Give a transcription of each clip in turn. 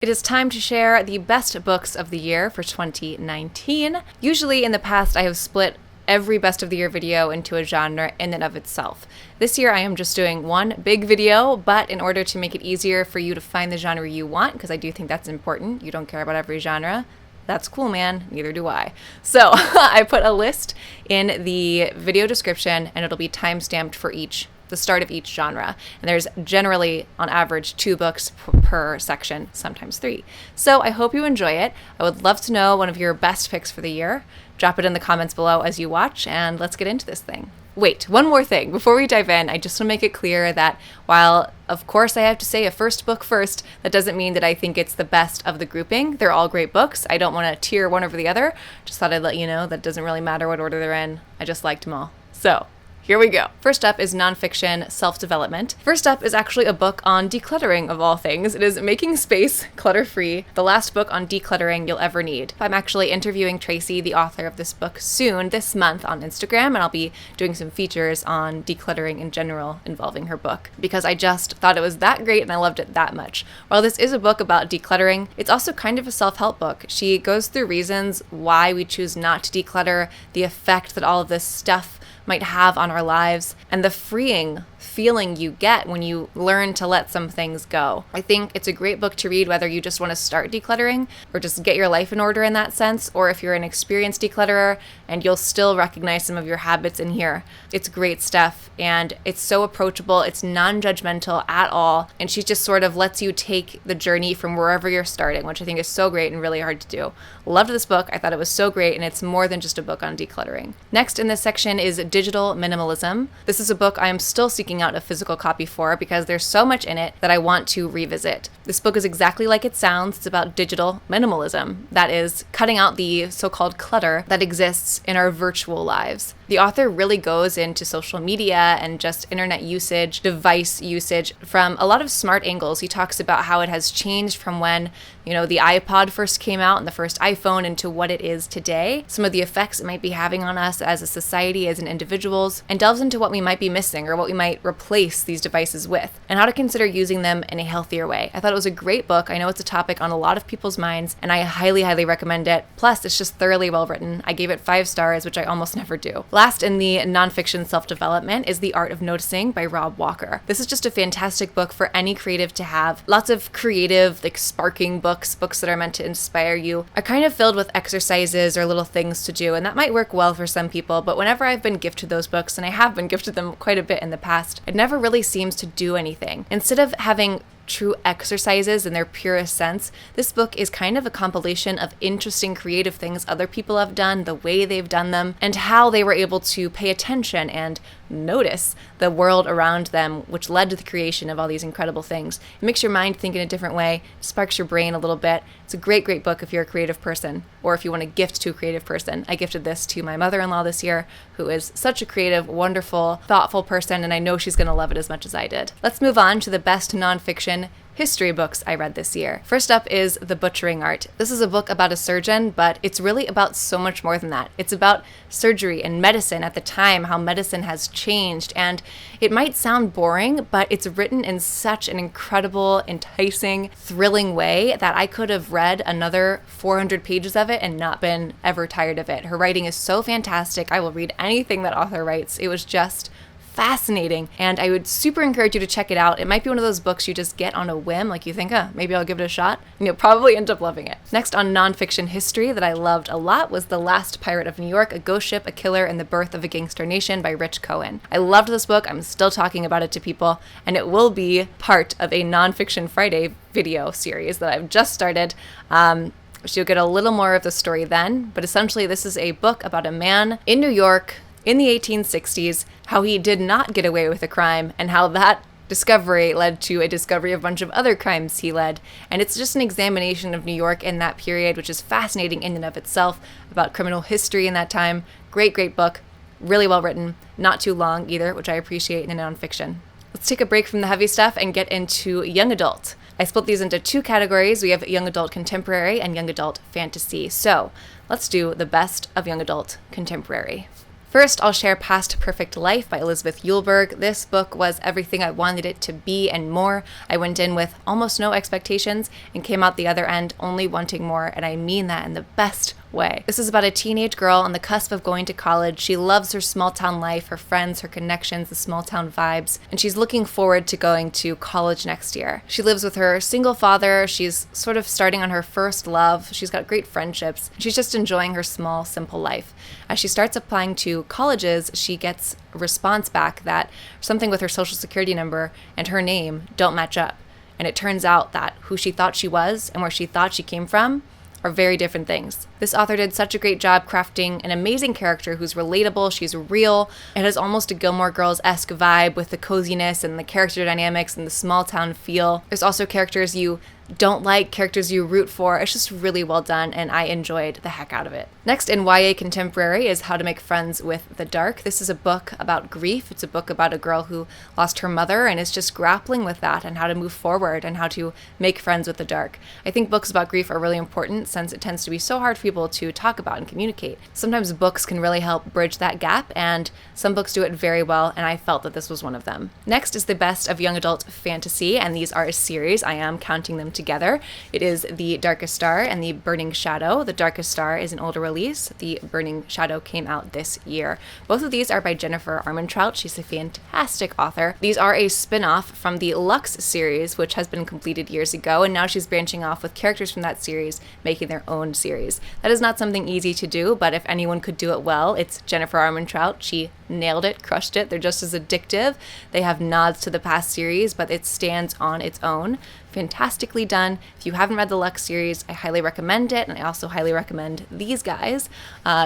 It is time to share the best books of the year for 2019. Usually in the past, I have split every best of the year video into a genre in and of itself. This year I am just doing one big video, but in order to make it easier for you to find the genre you want, because I do think that's important, you don't care about every genre, that's cool, man. Neither do I. So I put a list in the video description and it'll be timestamped for the start of each genre. And there's generally, on average, 2 books per section, sometimes 3. So I hope you enjoy it. I would love to know one of your best picks for the year. Drop it in the comments below as you watch, and let's get into this thing. Wait, one more thing. Before we dive in, I just want to make it clear that while, of course, I have to say a first book first, that doesn't mean that I think it's the best of the grouping. They're all great books. I don't want to tier one over the other. Just thought I'd let you know that doesn't really matter what order they're in. I just liked them all. So, here we go. First up is nonfiction self-development. First up is actually a book on decluttering of all things. It is Making Space Clutter-Free, the last book on decluttering you'll ever need. I'm actually interviewing Tracy, the author of this book, soon this month on Instagram, and I'll be doing some features on decluttering in general involving her book because I just thought it was that great and I loved it that much. While this is a book about decluttering, it's also kind of a self-help book. She goes through reasons why we choose not to declutter, the effect that all of this stuff might have on our lives, and the freeing feeling you get when you learn to let some things go. I think it's a great book to read whether you just want to start decluttering or just get your life in order in that sense, or if you're an experienced declutterer and you'll still recognize some of your habits in here. It's great stuff and it's so approachable, it's non-judgmental at all, and she just sort of lets you take the journey from wherever you're starting, which I think is so great and really hard to do. Loved this book, I thought it was so great, and it's more than just a book on decluttering. Next in this section is Digital Minimalism. This is a book I am still seeking out a physical copy for because there's so much in it that I want to revisit. This book is exactly like it sounds. It's about digital minimalism. That is, cutting out the so-called clutter that exists in our virtual lives. The author really goes into social media and just internet usage, device usage from a lot of smart angles. He talks about how it has changed from when, the iPod first came out and the first iPhone into what it is today, some of the effects it might be having on us as a society, as an individuals, and delves into what we might be missing or what we might replace these devices with, and how to consider using them in a healthier way. I thought it was a great book. I know it's a topic on a lot of people's minds, and I highly, highly recommend it. Plus, it's just thoroughly well written. I gave it 5 stars, which I almost never do. Last in the nonfiction self-development is The Art of Noticing by Rob Walker. This is just a fantastic book for any creative to have. Lots of creative, sparking books that are meant to inspire you, are kind of filled with exercises or little things to do, and that might work well for some people, but whenever I've been gifted those books, and I have been gifted them quite a bit in the past, it never really seems to do anything. Instead of having true exercises in their purest sense, this book is kind of a compilation of interesting creative things other people have done, the way they've done them, and how they were able to pay attention and notice the world around them, which led to the creation of all these incredible things. It makes your mind think in a different way, sparks your brain a little bit. It's a great, great book if you're a creative person, or if you want to gift to a creative person. I gifted this to my mother-in-law this year, who is such a creative, wonderful, thoughtful person, and I know she's going to love it as much as I did. Let's move on to the best nonfiction history books I read this year. First up is The Butchering Art. This is a book about a surgeon, but it's really about so much more than that. It's about surgery and medicine at the time, how medicine has changed, and it might sound boring, but it's written in such an incredible, enticing, thrilling way that I could have read another 400 pages of it and not been ever tired of it. Her writing is so fantastic. I will read anything that author writes. It was just fascinating, and I would super encourage you to check it out. It might be one of those books you just get on a whim, you think, maybe I'll give it a shot, and you'll probably end up loving it. Next on nonfiction history that I loved a lot was The Last Pirate of New York, A Ghost Ship, a Killer, and the Birth of a Gangster Nation by Rich Cohen. I loved this book. I'm still talking about it to people, and it will be part of a Nonfiction Friday video series that I've just started. You'll get a little more of the story then, but essentially this is a book about a man in New York in the 1860s, how he did not get away with a crime, and how that discovery led to a discovery of a bunch of other crimes he led. And it's just an examination of New York in that period, which is fascinating in and of itself, about criminal history in that time. Great, great book. Really well written. Not too long either, which I appreciate in nonfiction. Let's take a break from the heavy stuff and get into young adult. I split these into 2 categories. We have young adult contemporary and young adult fantasy. So let's do the best of young adult contemporary. First, I'll share Past Perfect Life by Elizabeth Eulberg. This book was everything I wanted it to be and more. I went in with almost no expectations and came out the other end only wanting more, and I mean that in the best way. This is about a teenage girl on the cusp of going to college. She loves her small town life, her friends, her connections, the small town vibes, and she's looking forward to going to college next year. She lives with her single father. She's sort of starting on her first love. She's got great friendships. She's just enjoying her small, simple life. As she starts applying to colleges, she gets a response back that something with her social security number and her name don't match up. And it turns out that who she thought she was and where she thought she came from are very different things. This author did such a great job crafting an amazing character who's relatable, she's real. It has almost a Gilmore Girls-esque vibe with the coziness and the character dynamics and the small town feel. There's also characters you don't like, characters you root for. It's just really well done, and I enjoyed the heck out of it. Next in YA Contemporary is How to Make Friends with the Dark. This is a book about grief. It's a book about a girl who lost her mother and is just grappling with that and how to move forward and how to make friends with the dark. I think books about grief are really important since it tends to be so hard for people to talk about and communicate. Sometimes books can really help bridge that gap, and some books do it very well, and I felt that this was one of them. Next is the best of young adult fantasy, and these are a series. I am counting them together. It is The Darkest Star and The Burning Shadow. The Darkest Star is an older release. The Burning Shadow came out this year. Both of these are by Jennifer Armentrout. She's a fantastic author. These are a spin-off from the Lux series, which has been completed years ago, and now she's branching off with characters from that series, making their own series. That is not something easy to do, but if anyone could do it well, it's Jennifer Armentrout. She nailed it, crushed it. They're just as addictive. They have nods to the past series, but it stands on its own. Fantastically done. If you haven't read the Lux series, I highly recommend it, and I also highly recommend these guys.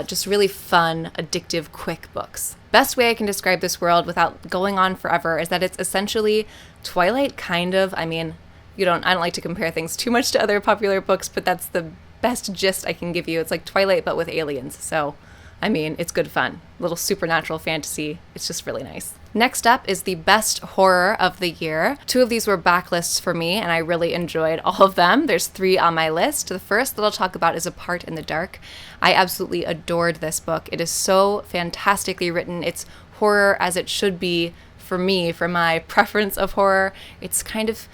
Just really fun, addictive, quick books. Best way I can describe this world without going on forever is that it's essentially Twilight, kind of. I mean, I don't like to compare things too much to other popular books, but that's the best gist I can give you. It's like Twilight, but with aliens. So, I mean, it's good fun. Little supernatural fantasy. It's just really nice. Next up is the best horror of the year. 2 of these were backlists for me, and I really enjoyed all of them. There's 3 on my list. The first that I'll talk about is A Part in the Dark. I absolutely adored this book. It is so fantastically written. It's horror as it should be for me, for my preference of horror. It's kind of,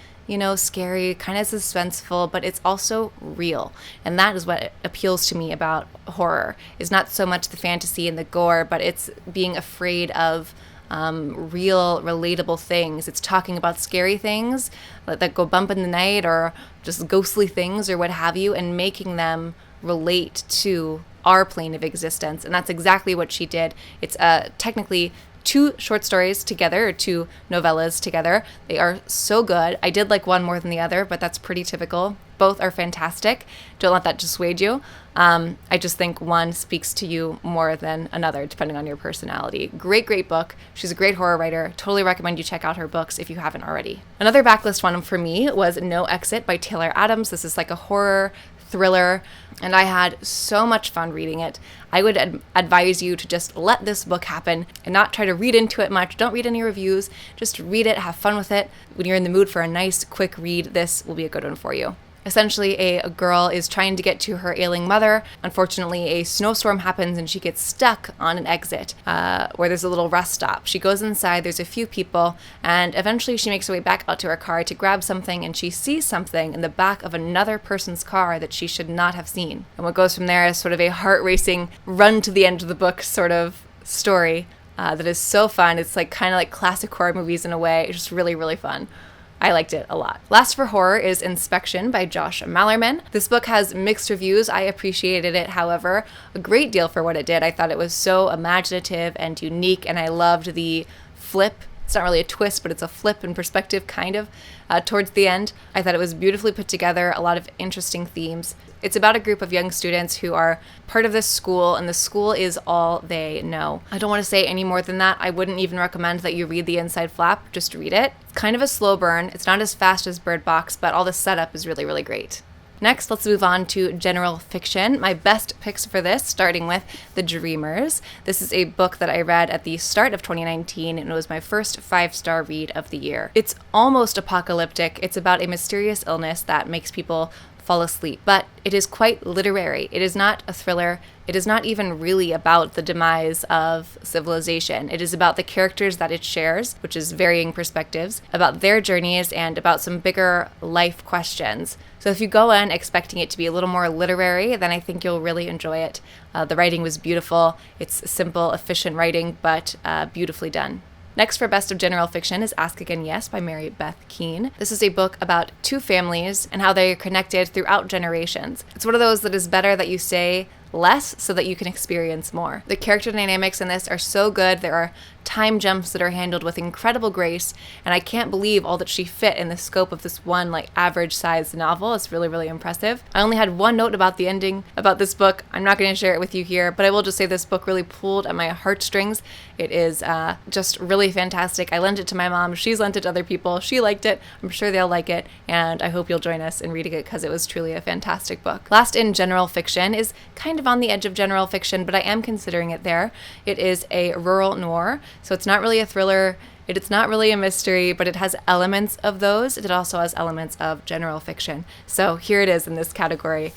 scary, kind of suspenseful, but it's also real. And that is what appeals to me about horror, is not so much the fantasy and the gore, but it's being afraid of real, relatable things. It's talking about scary things that go bump in the night or just ghostly things or what have you, and making them relate to our plane of existence. And that's exactly what she did. It's technically 2 short stories together, or 2 novellas together. They are so good. I did like one more than the other, but that's pretty typical. Both are fantastic. Don't let that dissuade you. I just think one speaks to you more than another, depending on your personality. Great, great book. She's a great horror writer. Totally recommend you check out her books if you haven't already. Another backlist one for me was No Exit by Taylor Adams. This is like a horror thriller, and I had so much fun reading it. I would advise you to just let this book happen and not try to read into it much. Don't read any reviews. Just read it, have fun with it. When you're in the mood for a nice, quick read, this will be a good one for you. Essentially, a girl is trying to get to her ailing mother. Unfortunately, a snowstorm happens and she gets stuck on an exit where there's a little rest stop. She goes inside, there's a few people, and eventually she makes her way back out to her car to grab something, and she sees something in the back of another person's car that she should not have seen. And what goes from there is sort of a heart-racing, run to the end of the book sort of story that is so fun. It's like kind of like classic horror movies in a way. It's just really, really fun. I liked it a lot. Last for horror is Inspection by Josh Malerman. This book has mixed reviews. I appreciated it, however, a great deal for what it did. I thought it was so imaginative and unique, and I loved the flip. It's not really a twist, but it's a flip in perspective, kind of, towards the end. I thought it was beautifully put together, a lot of interesting themes. It's about a group of young students who are part of this school, and the school is all they know. I don't want to say any more than that. I wouldn't even recommend that you read the inside flap. Just read it. It's kind of a slow burn. It's not as fast as Bird Box, but all the setup is really, really great. Next, let's move on to general fiction. My best picks for this, starting with The Dreamers. This is a book that I read at the start of 2019, and it was my first 5-star read of the year. It's almost apocalyptic. It's about a mysterious illness that makes people fall asleep. But it is quite literary. It is not a thriller. It is not even really about the demise of civilization. It is about the characters that it shares, which is varying perspectives, about their journeys, and about some bigger life questions. So if you go in expecting it to be a little more literary, then I think you'll really enjoy it. The writing was beautiful. It's simple, efficient writing, but beautifully done. Next for Best of General Fiction is Ask Again Yes by Mary Beth Keane. This is a book about two families and how they are connected throughout generations. It's one of those that is better that you say less so that you can experience more. The character dynamics in this are so good. There are time jumps that are handled with incredible grace, and I can't believe all that she fit in the scope of this one average sized novel. It's really, really impressive. I only had one note about the ending about this book. I'm not going to share it with you here, but I will just say this book really pulled at my heartstrings. It is just really fantastic. I lent it to my mom. She's lent it to other people. She liked it. I'm sure they'll like it, and I hope you'll join us in reading it because it was truly a fantastic book. Last in general fiction is kind of on the edge of general fiction, but I am considering it there. It is a rural noir, so it's not really a thriller. It's not really a mystery, but it has elements of those. It also has elements of general fiction. So here it is in this category.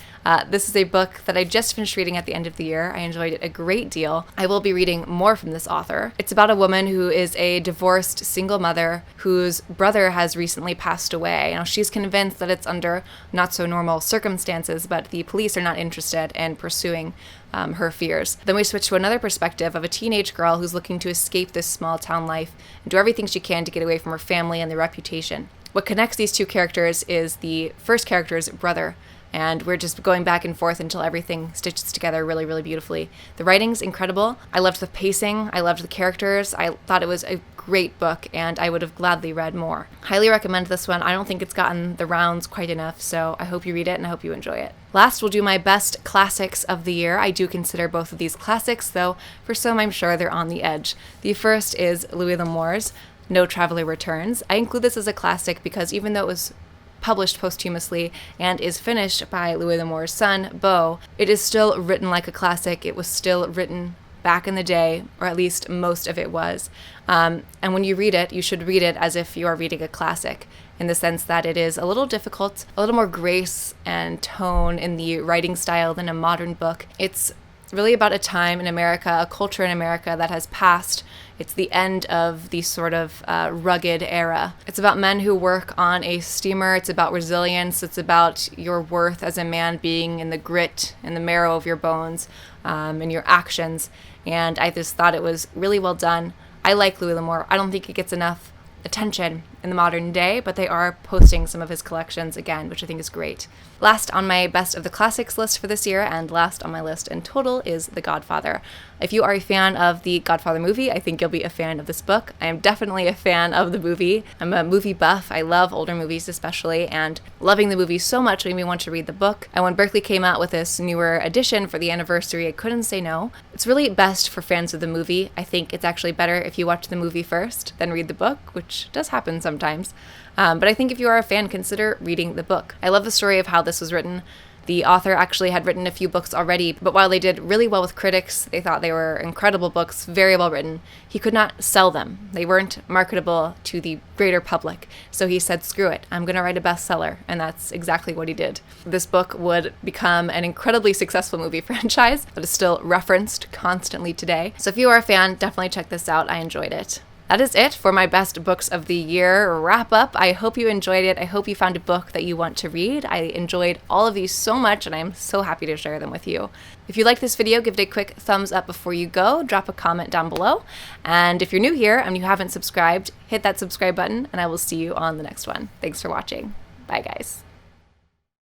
This is a book that I just finished reading at the end of the year. I enjoyed it a great deal. I will be reading more from this author. It's about a woman who is a divorced single mother whose brother has recently passed away. Now, she's convinced that it's under not so normal circumstances, but the police are not interested in pursuing her fears. Then we switch to another perspective of a teenage girl who's looking to escape this small town life and do everything she can to get away from her family and their reputation. What connects these two characters is the first character's brother, and we're just going back and forth until everything stitches together really, really beautifully. The writing's incredible. I loved the pacing. I loved the characters. I thought it was a great book, and I would have gladly read more. Highly recommend this one. I don't think it's gotten the rounds quite enough, so I hope you read it and I hope you enjoy it. Last, we'll do my best classics of the year. I do consider both of these classics, though for some I'm sure they're on the edge. The first is Louis L'Amour's No Traveler Returns. I include this as a classic because even though it was published posthumously and is finished by Louis L'Amour's son, Beau, it is still written like a classic. It was still written back in the day, or at least most of it was. And when you read it, you should read it as if you are reading a classic, in the sense that it is a little difficult, a little more grace and tone in the writing style than a modern book. It's really about a time in America, a culture in America that has passed. It's the end of the sort of rugged era. It's about men who work on a steamer. It's about resilience. It's about your worth as a man being in the grit and the marrow of your bones and your actions. And I just thought it was really well done. I like Louis L'Amour. I don't think he gets enough attention in the modern day, but they are posting some of his collections again, which I think is great. Last on my best of the classics list for this year, and last on my list in total, is The Godfather. If you are a fan of the Godfather movie, I think you'll be a fan of this book. I am definitely a fan of the movie. I'm a movie buff. I love older movies especially, and loving the movie so much made me want to read the book. And when Berkley came out with this newer edition for the anniversary, I couldn't say no. It's really best for fans of the movie. I think it's actually better if you watch the movie first, then read the book, which does happen sometimes. But I think if you are a fan, consider reading the book. I love the story of how this was written. The author actually had written a few books already, but while they did really well with critics, they thought they were incredible books, very well written, he could not sell them. They weren't marketable to the greater public. So he said, screw it, I'm going to write a bestseller. And that's exactly what he did. This book would become an incredibly successful movie franchise that is still referenced constantly today. So if you are a fan, definitely check this out. I enjoyed it. That is it for my best books of the year wrap up. I hope you enjoyed it. I hope you found a book that you want to read. I enjoyed all of these so much, and I'm so happy to share them with you. If you liked this video, give it a quick thumbs up before you go. Drop a comment down below. And if you're new here and you haven't subscribed, hit that subscribe button, and I will see you on the next one. Thanks for watching. Bye, guys.